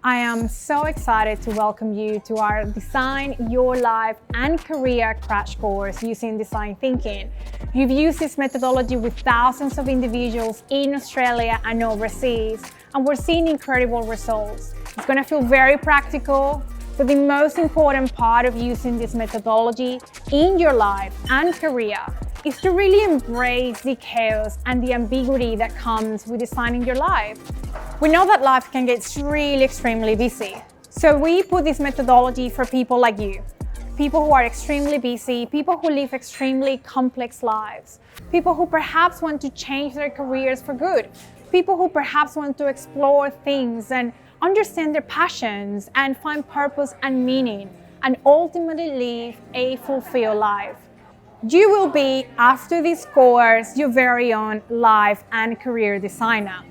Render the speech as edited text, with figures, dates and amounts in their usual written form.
I am so excited to welcome you to our Design Your Life and Career crash course using design thinking. You've used this methodology with thousands of individuals in Australia and overseas, and we're seeing incredible results. It's going to feel very practical, but the most important part of using this methodology in your life and career is to really embrace the chaos and the ambiguity that comes with designing your life. We know that life can get really extremely busy. So we put this methodology for people like you, people who are extremely busy, people who live extremely complex lives, people who perhaps want to change their careers for good, people who perhaps want to explore things and understand their passions and find purpose and meaning and ultimately live a fulfilled life. You will be, after this course, your very own life and career designer.